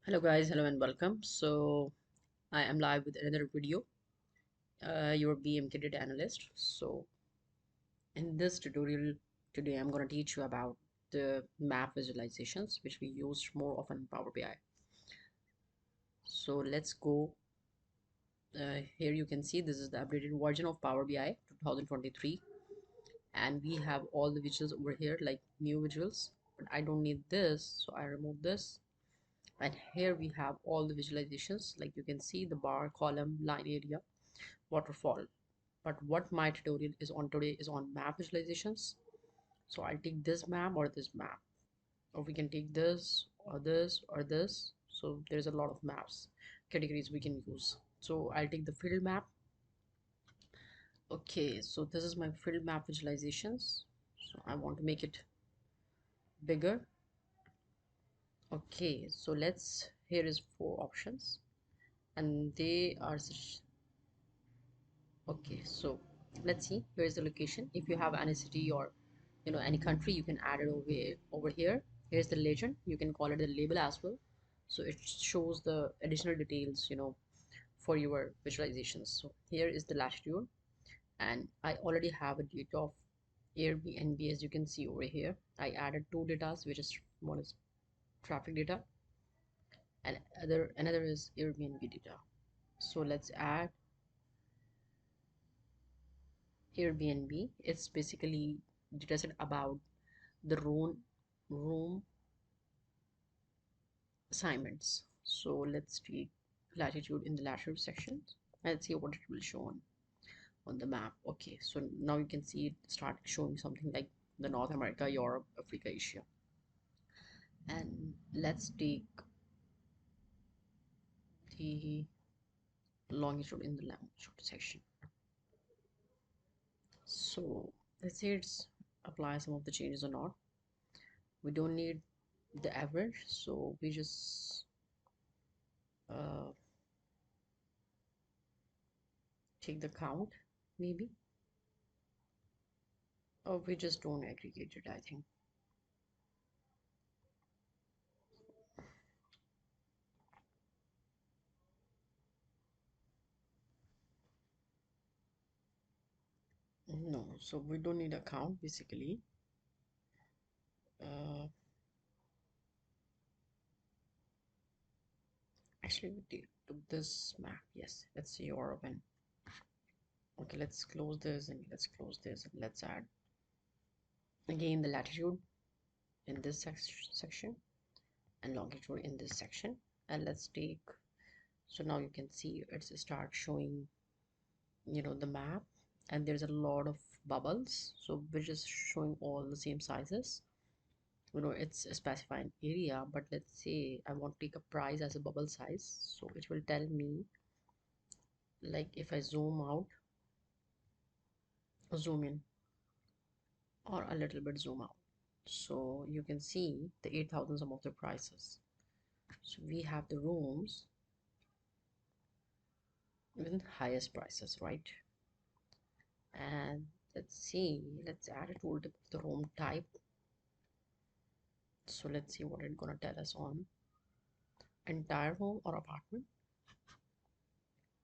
Hello guys, hello and welcome. I am live with another video. Your BMK data analyst. In this tutorial today, I'm going to teach you about the map visualizations, which we use more often in Power BI. So let's go. Here you can see this is the updated version of Power BI 2023, and we have all the visuals over here, like new visuals. But I don't need this, so I remove this. And here we have all the visualizations, like you can see the bar, column, line area, waterfall. But what my tutorial is on today is on map visualizations. So I'll take this map or this map, or we can take this or this or this. So there's a lot of maps categories we can use. So I'll take the field map. Okay, so this is my field map visualizations. So I want to make it bigger. Okay, so here is four options, and they are such. Okay, so let's see. Here is the location. If you have any city or any country, you can add it over here. Here's the legend. You can call it the label as well. So it shows the additional details for your visualizations. So here is the latitude, and I already have a data of Airbnb, as you can see over here. I added two data, which is one is traffic data and another is Airbnb data. So let's add Airbnb. It's basically data set about the room assignments. So let's take latitude in the latitude section and see what it will show on the map. Okay, so now you can see it start showing something like the North America, Europe, Africa, Asia. And let's take the longitude in the longitude section. So let's say it's apply some of the changes or not. We don't need the average, so we just uh, take the count maybe, or we just don't aggregate it, I think. No, so we don't need a count basically. uh, Actually we took this map. Yes, let's see Europe. And okay, let's close this and let's close this and let's add again the latitude in this section and longitude in this section. And let's take, so now you can see it's start showing the map, and there's a lot of bubbles, so we're just showing all the same sizes. It's a specified area, but let's say I want to take a price as a bubble size, so it will tell me, like if I zoom out, zoom in, or a little bit zoom out, so you can see the 8,000 some of the prices. So we have the rooms with highest prices, right? And let's add a tooltip of the room type. So let's see what it's gonna tell us on entire home or apartment.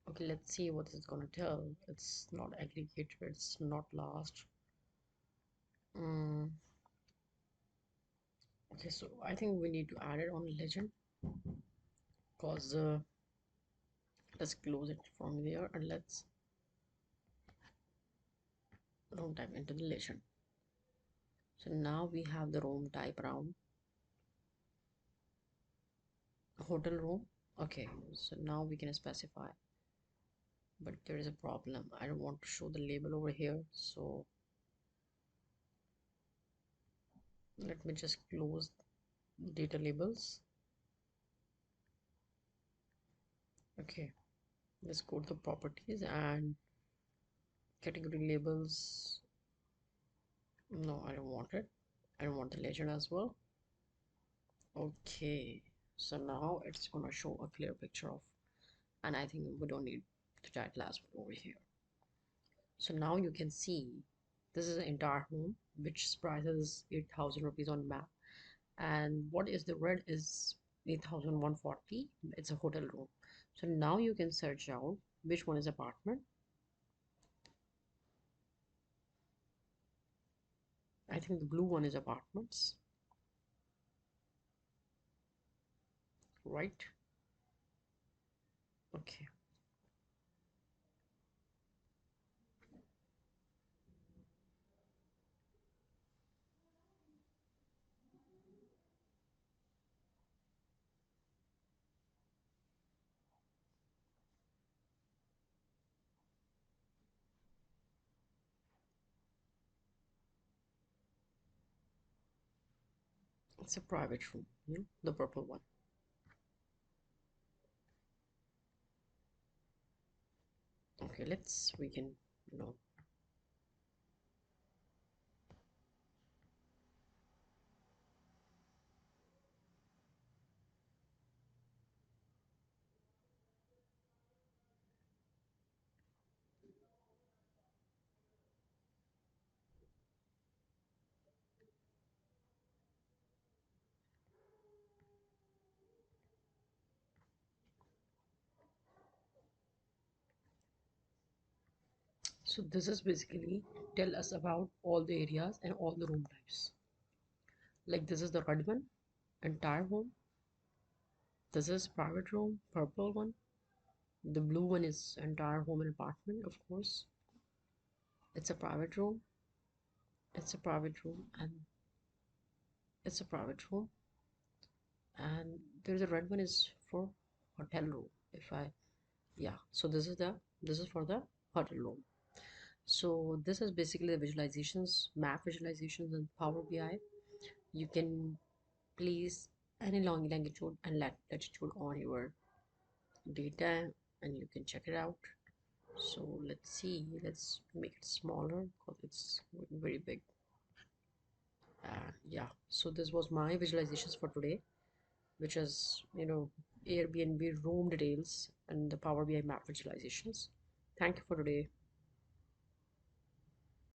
Okay, let's see what it's gonna tell. It's not aggregated, it's not last. mm, okay, so I think we need to add it on legend, because let's close it from there and let's room type into the legend. So now we have the room type around hotel room. Okay, so now we can specify, but there is a problem. I don't want to show the label over here, so let me just close data labels. Okay, let's go to the properties and category labels. No, I don't want it. I don't want the legend as well. Okay, so now it's gonna show a clear picture of, and I think we don't need the title as well over here. So now you can see this is the entire home, which price is 8,000 rupees on map. And what is the red is 8,140. It's a hotel room. So now you can search out which one is apartment. I think the blue one is apartments, right? Okay. It's a private room, the purple one. Okay, we can, you know, so this is basically tell us about all the areas and all the room types. Like this is the red one, entire home. This is private room, purple one. The blue one is entire home and apartment, of course. It's a private room. It's a private room, and it's a private room. And there's a red one is for hotel room. If I Yeah, so this is for the hotel room. So this is basically the visualizations, map visualizations in Power BI. You can place any longitude and latitude on your data, and you can check it out. So let's see, let's make it smaller because it's very big. Yeah, so this was my visualizations for today, which is, Airbnb room details and the Power BI map visualizations. Thank you for today.